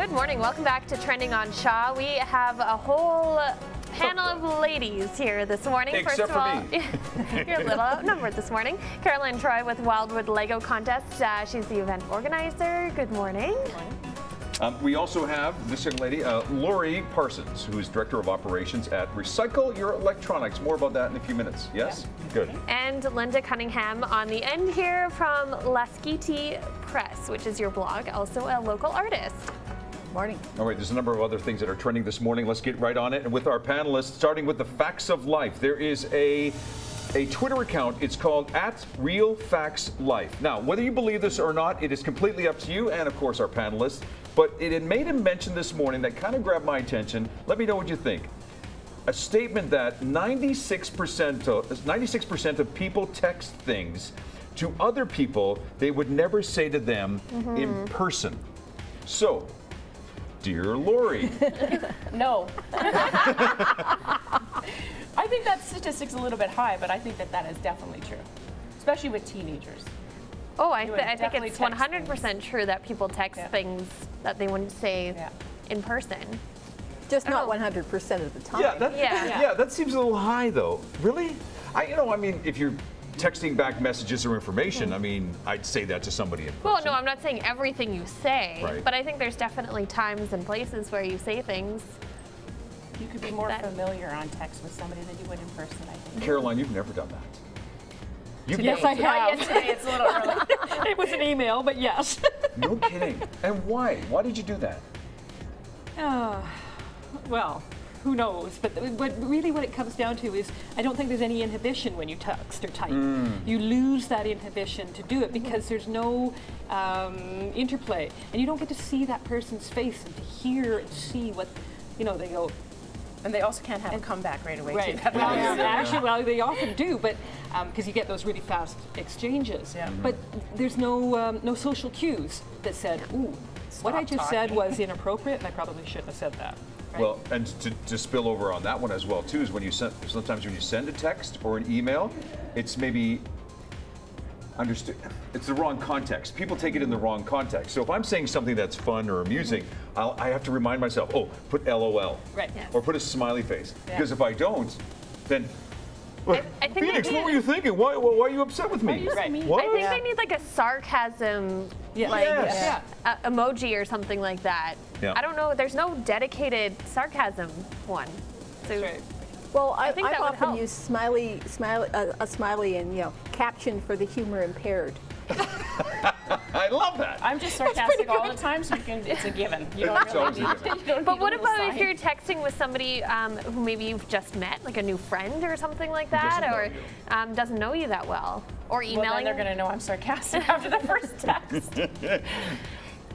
Good morning. Welcome back to Trending on Shaw. We have a whole panel of ladies here this morning. Except First of all, me. you're a little outnumbered this morning. Caroline Troy with Wildwood Lego Contest. She's the event organizer. Good morning. Good morning. We also have this young lady, Laurie Parsons, who is Director of Operations at Recycle Your Electronics. More about that in a few minutes. Yes? Yeah. Good. And Linda Cunningham on the end here from Laskiti Press, which is your blog, also a local artist. Morning. All right, there's a number of other things that are trending this morning. Let's get right on it. And with our panelists, starting with the facts of life, there is a Twitter account. It's called @RealFactsLife. Now, whether you believe this or not, it is completely up to you and, of course, our panelists. But it had made a mention this morning that kind of grabbed my attention. Let me know what you think. A statement that 96% of people text things to other people they would never say to them in person. So, dear Laurie. No. I think that statistic's a little bit high, but I think that is definitely true, especially with teenagers. Oh, I think it's 100% true that people text things that they wouldn't say in person. Just not 100% of the time. Yeah, that seems a little high, though. Really? I mean, if you're texting back messages or information, I mean, I'd say that to somebody in person. Well, no, I'm not saying everything you say, right. But I think there's definitely times and places where you say things. You could be more familiar on text with somebody than you would in person, I think. Caroline, you've never done that. Yes, I have. Today it's a little early. It was an email, but yes. No kidding. And why? Why did you do that? Well, who knows? But really what it comes down to is I don't think there's any inhibition when you text or type. You lose that inhibition to do it because there's no interplay. And you don't get to see that person's face and to hear and see what, they go. And they also can't have a comeback right away, right. too. Actually, they often do, but because you get those really fast exchanges. Yeah. But there's no social cues that said, ooh, what I just said was inappropriate, and I probably shouldn't have said that. Right? Well, and to spill over on that one as well, too, is sometimes when you send a text or an email, it's maybe understood. It's the wrong context. People take it in the wrong context. So if I'm saying something that's fun or amusing, I have to remind myself, put LOL. Right. Or put a smiley face. Because if I don't, then, I think Phoenix, what were you thinking? Why are you upset with me? Right. What? I think they need like a sarcasm emoji or something like that. Yeah. I don't know. There's no dedicated sarcasm one. So That's right. Well, I think I've that would often help. used a smiley and caption for the humor impaired. I love that. I'm just sarcastic all the time, so it's a given. You don't It's always a need, given. you don't But need what a little about if sign. you're texting with somebody who maybe you've just met, like a new friend or something like that, or doesn't know you that well, or emailing? Well, then they're going to know I'm sarcastic after the first text.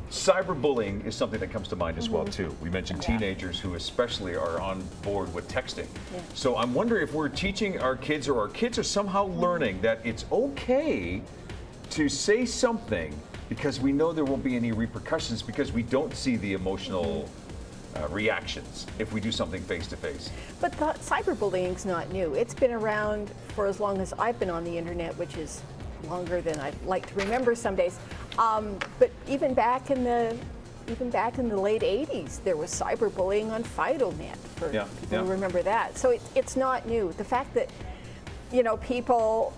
Cyberbullying is something that comes to mind as well, too. We mentioned teenagers who especially are on board with texting. Yeah. So I'm wondering if we're teaching our kids, or our kids are somehow learning that it's okay to say something because we know there won't be any repercussions because we don't see the emotional reactions if we do something face-to-face. But cyberbullying's not new. It's been around for as long as I've been on the internet, which is longer than I'd like to remember some days. But even back in the late 80s, there was cyberbullying on FidoNet for people who remember that. So it's not new. The fact that people,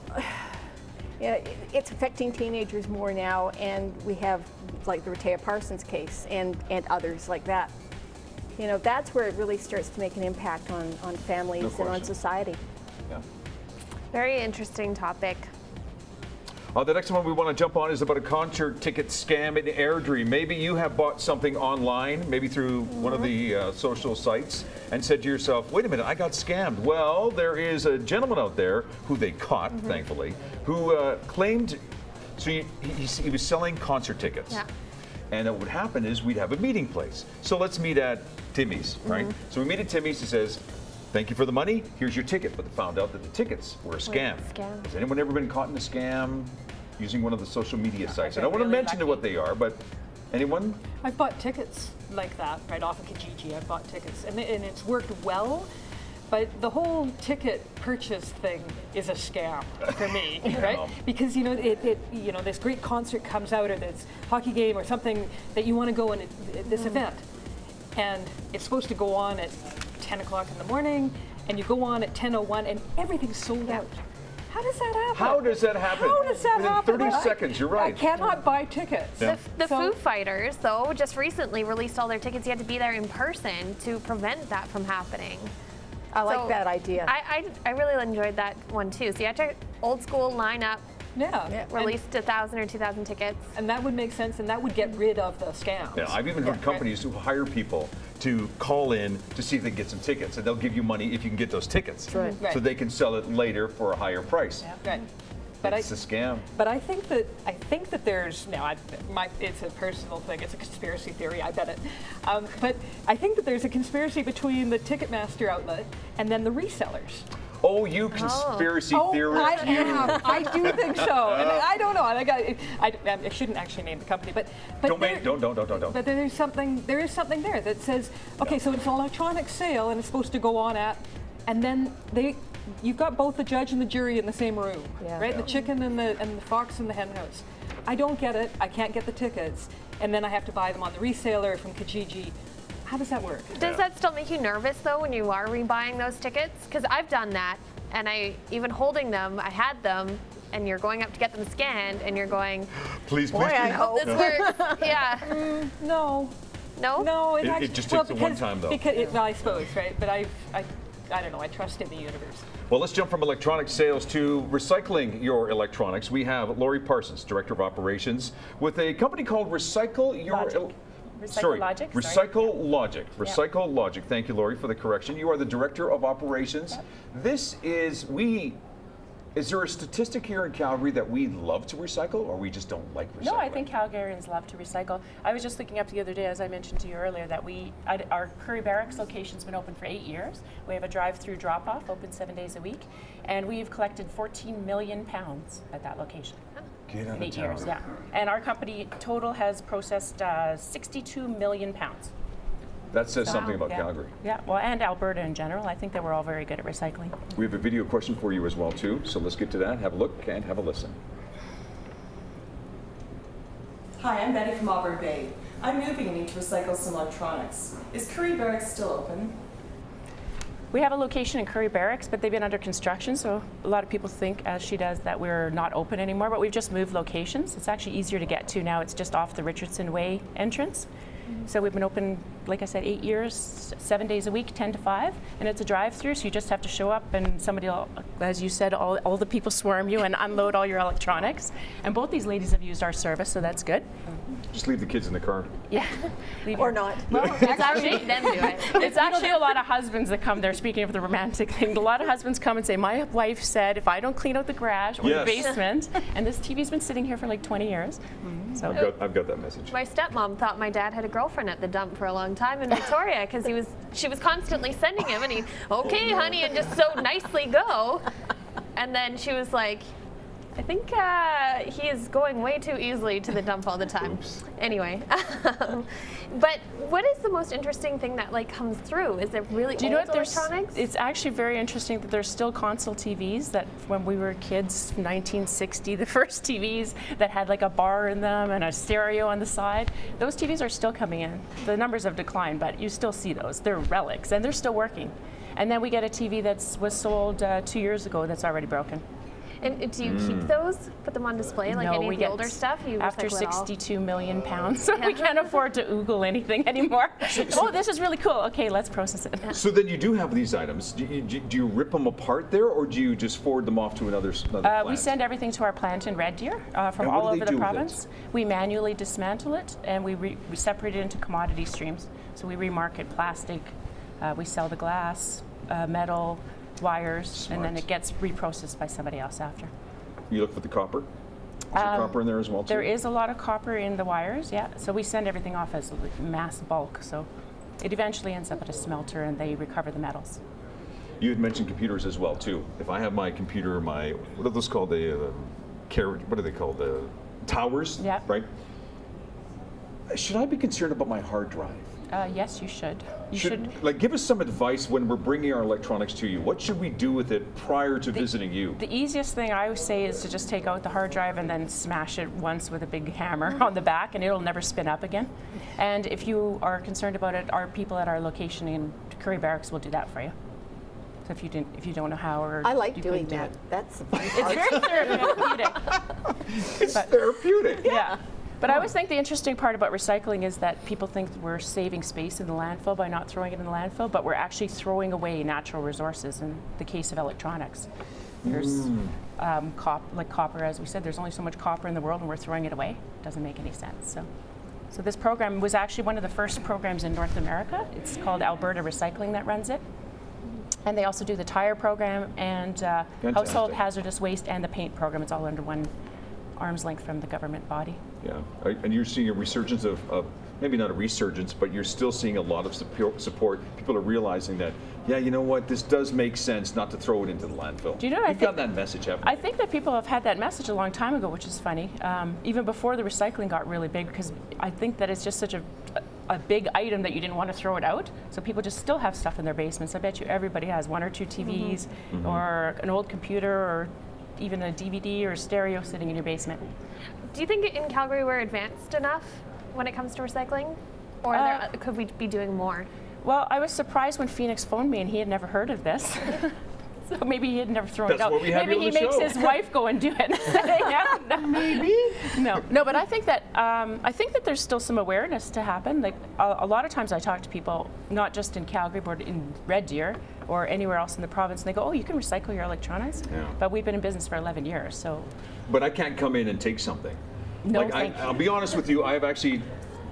it's affecting teenagers more now, and we have like the Parsons case and others like that. That's where it really starts to make an impact on families and on society. Yeah. Very interesting topic. The next one we want to jump on is about a concert ticket scam in Airdrie. Maybe you have bought something online, maybe through one of the social sites, and said to yourself, wait a minute, I got scammed. Well, there is a gentleman out there who they caught, thankfully, who claimed, so he was selling concert tickets. Yeah. And what would happen is we'd have a meeting place. So let's meet at Timmy's, right? So we meet at Timmy's. He says, thank you for the money, here's your ticket. But they found out that the tickets were a scam. Has anyone ever been caught in a scam using one of the social media sites? I don't want to mention what they are, but anyone? I've bought tickets like that right off of Kijiji. I've bought tickets, and it's worked well. But the whole ticket purchase thing is a scam for me, right? Because this great concert comes out, or this hockey game, or something that you want to go in at this event, and it's supposed to go on at 10 o'clock in the morning, and you go on at 10:01, and everything's sold out. How does that happen? How does that happen? How does that Within happen? 30 seconds, you're right. I cannot buy tickets. Yeah. The Foo Fighters, though, just recently released all their tickets. You had to be there in person to prevent that from happening. I like that idea. I really enjoyed that one too. So you had to old school line up, Yeah. released 1,000 or 2,000 tickets. And that would make sense, and that would get rid of the scams. Yeah, I've even heard companies who hire people to call in to see if they can get some tickets, and they'll give you money if you can get those tickets, right. so they can sell it later for a higher price. Right. But It's a scam. But I think that there's it's a personal thing. It's a conspiracy theory. I bet it. But I think that there's a conspiracy between the Ticketmaster outlet and then the resellers. Oh, you conspiracy theorist! I am. I do think so. And I don't know. I shouldn't actually name the company, but Don't. But there is something there that says, okay, so it's an electronic sale and it's supposed to go on at, and then you've got both the judge and the jury in the same room, right? The chicken and the fox in the hen house. I don't get it. I can't get the tickets, and then I have to buy them on the reseller from Kijiji. How does that work? Does that still make you nervous though when you are rebuying those tickets? Because I've done that, and even holding them, I had them, and you're going up to get them scanned, and you're going, Please, boy, I hope this works. Yeah. No. No? No, It just takes the one time, though. Well, I suppose, right? But I don't know. I trust in the universe. Well, let's jump from electronic sales to recycling your electronics. We have Laurie Parsons, Director of Operations, with a company called Recycle Logic. Recycle Logic. Thank you, Laurie, for the correction. You are the Director of Operations. Yep. Is there a statistic here in Calgary that we love to recycle, or we just don't like recycling? No, I think Calgarians love to recycle. I was just looking up the other day, as I mentioned to you earlier, that our Curry Barracks location's been open for 8 years. We have a drive-through drop-off, open 7 days a week, and we've collected 14 million pounds at that location. Get out in of 8 town. years, yeah. And our company total has processed 62 million pounds. That says something about Yeah. Calgary. Yeah, well, and Alberta in general. I think that we're all very good at recycling. We have a video question for you as well, too. So let's get to that. Have a look and have a listen. Hi, I'm Betty from Auburn Bay. I'm moving and need to recycle some electronics. Is Curry Barracks still open? We have a location in Curry Barracks, but they've been under construction, so a lot of people think, as she does, that we're not open anymore, but we've just moved locations. It's actually easier to get to now. It's just off the Richardson Way entrance. So we've been open, like I said, 8 years, 7 days a week, 10 to 5, and it's a drive-through, so you just have to show up and somebody will, as you said, all the people swarm you and unload all your electronics. And both these ladies have used our service, so that's good. Just leave the kids in the car. Yeah. Or not. Well, it's actually, Them do it. it's actually a lot of husbands that come there, speaking of the romantic thing. A lot of husbands come and say, my wife said if I don't clean out the garage or Yes. the basement, and this TV's been sitting here for like 20 years. So I've got that message. My stepmom thought my dad had a girlfriend at the dump for a long time in Victoria because she was constantly sending him, and okay, honey, and just so nicely go. And then she was like, I think he is going way too easily to the dump all the time. Oops. Anyway, but what is the most interesting thing that comes through? Is it really do you know old what? electronics? It's actually very interesting that there's still console TVs that when we were kids, 1960, the first TVs that had like a bar in them and a stereo on the side. Those TVs are still coming in. The numbers have declined, but you still see those. They're relics, and they're still working. And then we get a TV that was sold 2 years ago that's already broken. And do you keep those? Put them on display like No, any we of the get older stuff? You after recycle it all? 62 million pounds, so we can't afford to oogle anything anymore. Oh, this is really cool. Okay, let's process it. So then you do have these items. Do you rip them apart there, or do you just forward them off to another plant? We send everything to our plant in Red Deer from And what all do they over do the with province. it? We manually dismantle it, and we separate it into commodity streams. So we remarket plastic, we sell the glass, metal, wires, and then Smart. it gets reprocessed by somebody else after. You look for the copper? Is there copper in there as well, too? There is a lot of copper in the wires, yeah. So we send everything off as mass bulk. So it eventually ends up at a smelter, and they recover the metals. You had mentioned computers as well, too. If I have my computer, what are those called? What are they called? The towers? Yeah. Right? Should I be concerned about my hard drive? Yes, you should. You should. Like, give us some advice when we're bringing our electronics to you. What should we do with it prior to visiting you? The easiest thing I would say is to just take out the hard drive and then smash it once with a big hammer on the back, and it'll never spin up again. And if you are concerned about it, our people at our location in Curry Barracks will do that for you. So if you don't know how, or I like you doing couldn't do that. it. That's the fun It's part. very therapeutic. It's therapeutic. Yeah. But I always think the interesting part about recycling is that people think we're saving space in the landfill by not throwing it in the landfill, but we're actually throwing away natural resources in the case of electronics. There's like copper, as we said, there's only so much copper in the world and we're throwing it away. It doesn't make any sense. So this program was actually one of the first programs in North America. It's called Alberta Recycling that runs it. And they also do the tire program and household hazardous waste and the paint program. It's all under one arm's length from the government body. Yeah, and you're seeing a resurgence of maybe not a resurgence, but you're still seeing a lot of support. People are realizing that, yeah, you know what, this does make sense not to throw it into the landfill. Do you know what You've got that message, haven't you? I think that people have had that message a long time ago, which is funny. Even before the recycling got really big, because I think that it's just such a big item that you didn't want to throw it out. So people just still have stuff in their basements. I bet you everybody has 1 or 2 TVs or an old computer or even a DVD or a stereo sitting in your basement. Do you think in Calgary we're advanced enough when it comes to recycling? Or could we be doing more? Well, I was surprised when Phoenix phoned me and he had never heard of this. So maybe he had never thrown it out. What we have maybe he makes his wife go and do it. Maybe. No, but I think that there's still some awareness to happen. Like a lot of times I talk to people, not just in Calgary, but in Red Deer or anywhere else in the province, and they go, "Oh, you can recycle your electronics." Yeah. But we've been in business for 11 years, so. But I can't come in and take something. No, like thank you. I'll be honest with you, I've actually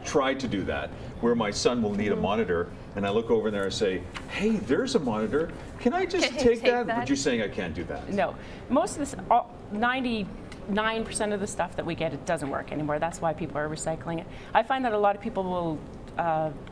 tried to do that, where my son will need a monitor, and I look over there and say, "Hey, there's a monitor. Can I just Can you take take that?" that? But you're saying I can't do that. No, most of this, 99% of the stuff that we get, it doesn't work anymore. That's why people are recycling it. I find that a lot of people will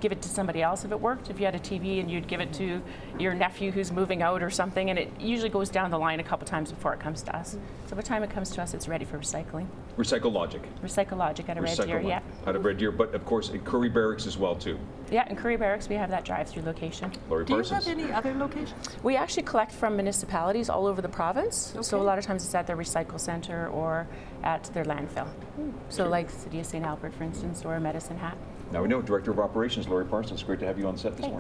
give it to somebody else if it worked. If you had a TV and you'd give it to your nephew who's moving out or something, and it usually goes down the line a couple times before it comes to us. So by the time it comes to us, it's ready for recycling. Recycle Logic. Recycle Logic out of Red Deer, yeah. Out of Red Deer, but of course in Curry Barracks as well too. Yeah, in Curry Barracks we have that drive-through location. Laurie Do you Parsons. have any other locations? We actually collect from municipalities all over the province. So a Okay. lot of times it's at their recycle center or at their landfill. So like the City of St. Albert, for instance, or Medicine Hat. Now we know Director of Operations Laurie Parsons. Great to have you on set this morning.